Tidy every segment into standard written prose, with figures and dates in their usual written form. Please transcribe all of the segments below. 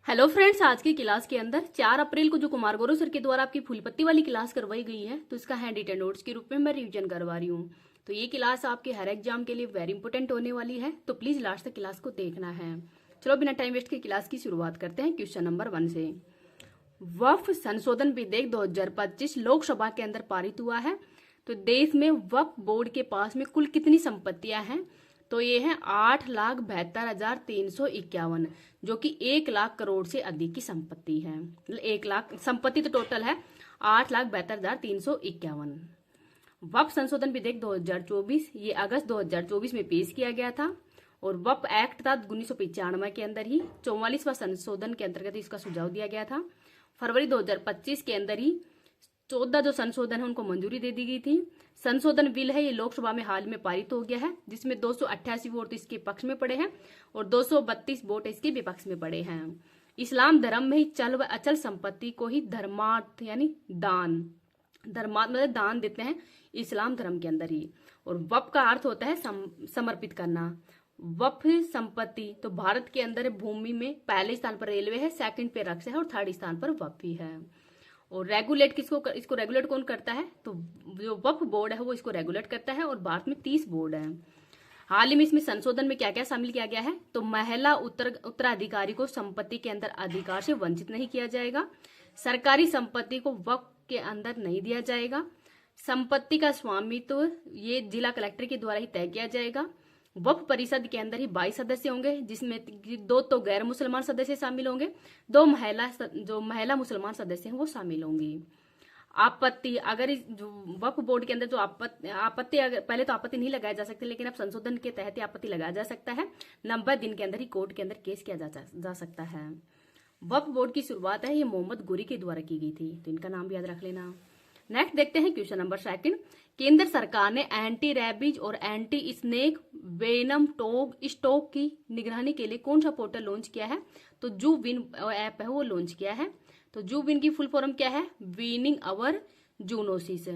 Hello friends, आज की class के अंदर 4 अप्रैल को जो कुमार गौरव सर के द्वारा आपकी फूल पत्ती वाली क्लास करवाई गई है, तो इसका हैंड रिटन नोट्स के रूप में मैं रिवीजन करवा रही हूँ। तो ये क्लास आपके हर एग्जाम के लिए वेरी इंपॉर्टेंट होने वाली है, तो प्लीज लास्ट तक क्लास को देखना है। चलो बिना टाइम वेस्ट के क्लास की शुरुआत करते हैं क्वेश्चन नंबर 1 से। वक्फ संशोधन विधेयक 2025 लोकसभा के अंदर पारित हुआ है। तो देश में वक्फ बोर्ड के पास में कुल कितनी संपत्तियां हैं? तो ये है 8,72,351, जो कि 1 लाख करोड़ से अधिक की संपत्ति है। मतलब 1 लाख संपत्ति तो टोटल है 8,72,351। वक्फ संशोधन विधेयक 2024 ये अगस्त 2024 में पेश किया गया था और वक्फ एक्ट था 1995 के अंदर ही 44वां संशोधन के अंतर्गत इसका सुझाव दिया गया था। फरवरी 2025 के अंदर ही 14 जो संशोधन है उनको मंजूरी दे दी गई थी। संशोधन बिल है ये लोकसभा में हाल में पारित हो गया है, जिसमें 288 वोट इसके पक्ष में पड़े हैं और 232 वोट इसके विपक्ष में पड़े हैं। इस्लाम धर्म में ही चल व अचल संपत्ति को ही धर्मार्थ यानी दान, धर्मार्थ मतलब दान देते हैं इस्लाम धर्म के अंदर ही। और वक्फ का अर्थ होता है समर्पित करना। वक्फ संपत्ति तो भारत के अंदर भूमि में पहले स्थान पर रेलवे है, सेकंड पे रक्षा है और थर्ड स्थान पर वक्फ ही है। और रेगुलेट इसको रेगुलेट कौन करता है? तो जो वक्फ बोर्ड है वो इसको रेगुलेट करता है और भारत में 30 बोर्ड है। हाल ही में इसमें संशोधन में क्या क्या शामिल किया गया है? तो महिला उत्तराधिकारी को संपत्ति के अंदर अधिकार से वंचित नहीं किया जाएगा। सरकारी संपत्ति को वक्फ के अंदर नहीं दिया जाएगा। संपत्ति का स्वामित्व ये जिला कलेक्टर के द्वारा ही तय किया जाएगा। वक्फ परिषद के अंदर ही 22 सदस्य होंगे, जिसमें 2 तो गैर मुसलमान सदस्य शामिल होंगे, 2 महिला मुसलमान सदस्य हैं वो शामिल होंगी। आपत्ति, अगर इस वक्फ बोर्ड के अंदर जो आपत्ति अगर पहले तो आपत्ति नहीं लगाया जा सकती, लेकिन अब संशोधन के तहत आपत्ति लगाया जा सकता है। 90 दिन के अंदर ही कोर्ट के अंदर केस किया जा सकता है। वक्फ बोर्ड की शुरुआत है ये मोहम्मद गोरी के द्वारा की गई थी, तो इनका नाम भी याद रख लेना। नेक्स्ट देखते हैं क्वेश्चन नंबर 2। केंद्र सरकार ने एंटी रैबीज और एंटी स्नेक वेनम स्टॉक की निगरानी के लिए कौन सा पोर्टल लॉन्च किया है? तो जू विन ऐप है वो लॉन्च किया है। तो जू विन की फुल फॉर्म क्या है? वीनिंग अवर जूनोसिस।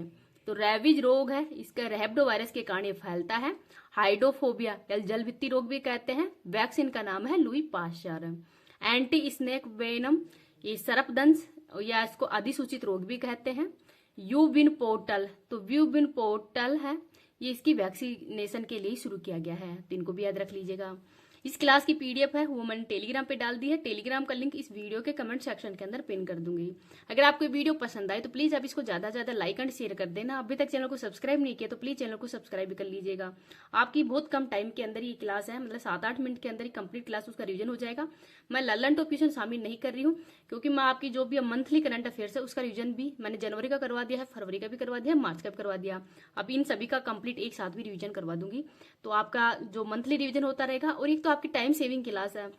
तो रैबीज रोग है, इसका रैबिडो वायरस के कारण ये फैलता है। हाइड्रोफोबिया या जल भित्ति रोग भी कहते हैं। वैक्सीन का नाम है Louis Pasteur. Anti snake venom ये सर्पदंश या इसको अधिसूचित रोग भी कहते हैं। यू विन पोर्टल, तो व्यू विन पोर्टल है ये इसकी वैक्सीनेशन के लिए शुरू किया गया है, तो इनको भी याद रख लीजिएगा। इस क्लास की पीडीएफ है वो मैंने टेलीग्राम पे डाल दी है। टेलीग्राम का लिंक इस वीडियो के कमेंट सेक्शन के अंदर पिन कर दूंगी। अगर आपको वीडियो पसंद आए तो प्लीज आप इसको ज्यादा से ज्यादा लाइक एंड शेयर कर देना। अभी तक चैनल को सब्सक्राइब नहीं किया तो प्लीज चैनल को सब्सक्राइब भी कर लीजिएगा। आपकी बहुत कम टाइम के अंदर ये क्लास है, मतलब 7-8 मिनट के अंदर ही कंप्लीट क्लास उसका रिविजन हो जाएगा। मैं ललन टॉप क्वेश्चन शामिल नहीं कर रही हूँ, क्योंकि मैं आपकी जो भी मंथली करंट अफेयर्स है उसका रिविजन भी मैंने जनवरी का करवा दिया है, फरवरी का भी करवा दिया है, मार्च का भी करवा दिया। अब इन सभी का कंप्लीट एक साथ भी रिविजन करवा दूंगी, तो आपका जो मंथली रिविजन होता रहेगा और एक तो आपकी टाइम सेविंग क्लास है,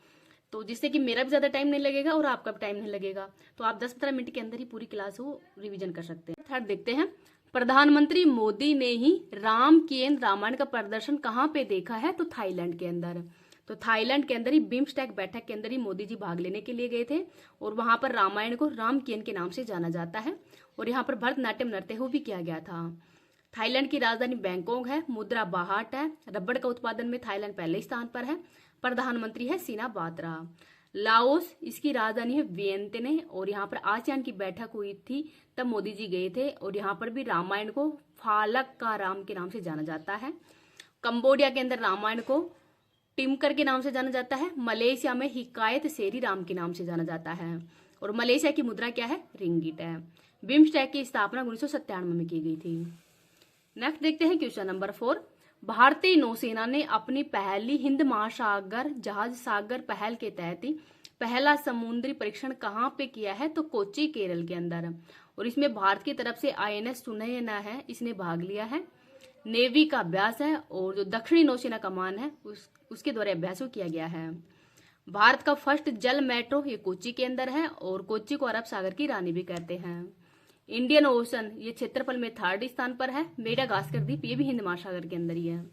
तो जिससे कि मेरा भी ज्यादा टाइम नहीं लगेगा और आपका भी टाइम नहीं लगेगा। तो आप 10-15 मिनट के अंदर ही पूरी क्लास को रिवीजन कर सकते हैं। थर्ड देखते हैं, प्रधानमंत्री मोदी ने ही राम केन रामायण का प्रदर्शन कहाँ पे देखा है? तो थाईलैंड के अंदर। तो थाईलैंड के अंदर ही बिम्स्टेक बैठक के अंदर ही मोदी जी भाग लेने के लिए गए थे और वहां पर रामायण को राम केन के नाम से जाना जाता है और यहाँ पर भरतनाट्यम नृत्य भी किया गया था। थाईलैंड की राजधानी बैंकॉक है। मुद्रा बाहट है। रबड़ का उत्पादन में थाईलैंड पहले स्थान पर है। प्रधानमंत्री है सीना बात्रा। लाओस इसकी राजधानी है वियंतने और यहाँ पर आसियान की बैठक हुई थी तब मोदी जी गए थे और यहाँ पर भी रामायण को फालक का राम के नाम से जाना जाता है। कंबोडिया के अंदर रामायण को टिमकर के नाम से जाना जाता है। मलेशिया में हिकायत शेरी राम के नाम से जाना जाता है और मलेशिया की मुद्रा क्या है? रिंगिट है। बिम्स्टेक की स्थापना 1997 में की गई थी। नेक्स्ट देखते हैं क्वेश्चन नंबर 4। भारतीय नौसेना ने अपनी पहली हिंद महासागर जहाज सागर पहल के तहत पहला समुद्री परीक्षण कहाँ पे किया है? तो कोच्चि केरल के अंदर। और इसमें भारत की तरफ से INS सुनयना है, इसने भाग लिया है। नेवी का अभ्यास है और जो दक्षिणी नौसेना कमान है उसके द्वारा अभ्यास किया गया है। भारत का फर्स्ट जल मेट्रो ये कोच्चि के अंदर है और कोच्चि को अरब सागर की रानी भी कहते हैं। इंडियन ओशन ये क्षेत्रफल में 3rd स्थान पर है। मेडागास्कर द्वीप ये भी हिंद महासागर के अंदर ही है।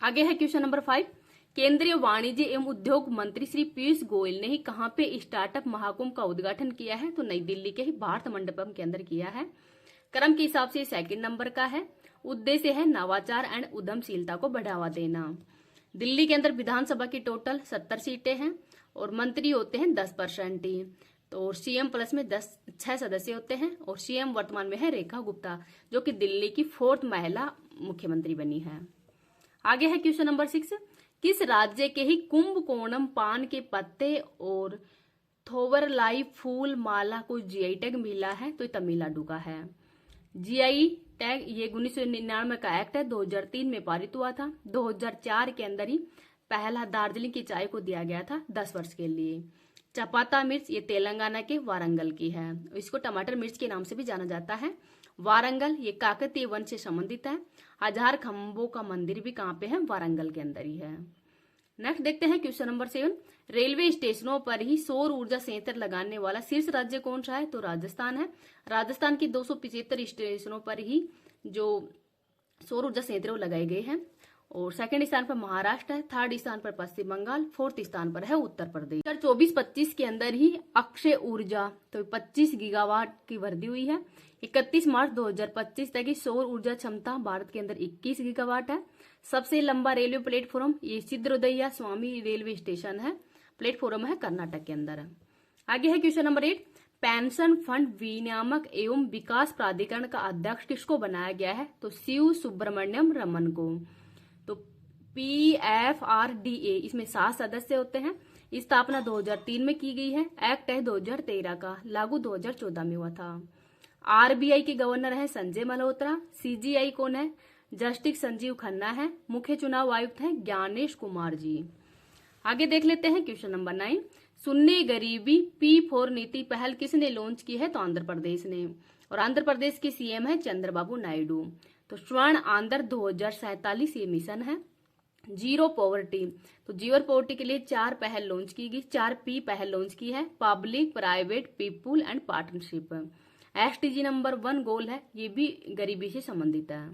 आगे है क्वेश्चन नंबर 5। केंद्रीय वाणिज्य एवं उद्योग मंत्री श्री पीयूष गोयल ने ही कहाँ पे स्टार्टअप महाकुंभ का उद्घाटन किया है? तो नई दिल्ली के ही भारत मंडपम के अंदर किया है। क्रम के हिसाब से 2nd नंबर का है। उद्देश्य है नवाचार एंड उद्यमशीलता को बढ़ावा देना। दिल्ली के अंदर विधानसभा की टोटल 70 सीटें हैं और मंत्री होते हैं 10% ही। तो सीएम प्लस में 6 सदस्य होते हैं और सीएम वर्तमान में है रेखा गुप्ता, जो कि दिल्ली की 4th महिला मुख्यमंत्री बनी है। आगे है क्वेश्चन नंबर 6, किस राज्य के ही कुंभकोणम पान के पत्ते और थोवरलाई फूल माला को जीआई टैग मिला है? तो ये तमिलनाडु का है। जीआई टैग ये 1999 का एक्ट है, 2003 में पारित हुआ था। 2004 के अंदर ही पहला दार्जिलिंग की चाय को दिया गया था 10 वर्ष के लिए। चपाता मिर्च ये तेलंगाना के वारंगल की है, इसको टमाटर मिर्च के नाम से भी जाना जाता है। वारंगल ये काकतीय वंश से संबंधित है। हजार खंभों का मंदिर भी कहाँ पे है? वारंगल के अंदर ही है। नेक्स्ट देखते हैं क्वेश्चन नंबर 7, रेलवे स्टेशनों पर ही सौर ऊर्जा संयंत्र लगाने वाला शीर्ष राज्य कौन सा है? तो राजस्थान है। राजस्थान की 275 स्टेशनों पर ही जो सौर ऊर्जा संयंत्र लगाए गए हैं। और सेकंड स्थान पर महाराष्ट्र है, थर्ड स्थान पर पश्चिम बंगाल, 4th स्थान पर है उत्तर प्रदेश। 2024-25 के अंदर ही अक्षय ऊर्जा तो 25 गीगावाट की वृद्धि हुई है। 31 मार्च 2025 तक की सौर ऊर्जा क्षमता भारत के अंदर 21 गीगावाट है। सबसे लंबा रेलवे प्लेटफॉर्म ये सिद्धरोदैया स्वामी रेलवे स्टेशन है, प्लेटफॉर्म है कर्नाटक के अंदर। आगे है क्वेश्चन नंबर 8, पेंशन फंड विनियामक एवं विकास प्राधिकरण का अध्यक्ष किसको बनाया गया है? तो शिव सुब्रमण्यम रमन को। तो PFRDA इसमें 7 सदस्य होते हैं। स्थापना 2003 में की गई है। एक्ट है 2013 का, लागू 2014 में हुआ था। RBI के गवर्नर है संजय मल्होत्रा। CGI कौन है? जस्टिस संजीव खन्ना है। मुख्य चुनाव आयुक्त है ज्ञानेश कुमार जी। आगे देख लेते हैं क्वेश्चन नंबर 9, शून्य गरीबी P4 नीति पहल किसने लॉन्च की है? तो आंध्र प्रदेश ने। और आंध्र प्रदेश के सीएम है चंद्रबाबू नायडू। तो स्वर्ण आंध्र 2047 ये मिशन है। जीरो पॉवर्टी तो जीरो पॉवर्टी के लिए 4 पहल लॉन्च की गई, 4P पहल लॉन्च की है, public, private, people and partnership. SDG number 1 गोल है, ये भी गरीबी से संबंधित है।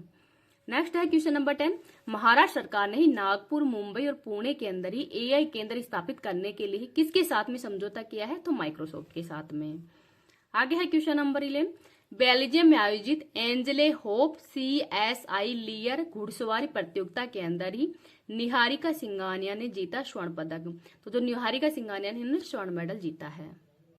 नेक्स्ट है क्वेश्चन नंबर 10, महाराष्ट्र सरकार ने ही नागपुर, मुंबई और पुणे के अंदर ही AI केंद्र स्थापित करने के लिए किसके साथ में समझौता किया है? तो माइक्रोसॉफ्ट के साथ में। आगे है क्वेश्चन नंबर 11, बेल्जियम में आयोजित एंजले होप CSI लियर घुड़सवारी प्रतियोगिता के अंदर ही निहारिका सिंघानिया ने जीता स्वर्ण पदक। तो जो निहारिका सिंघानिया ने स्वर्ण मेडल जीता है।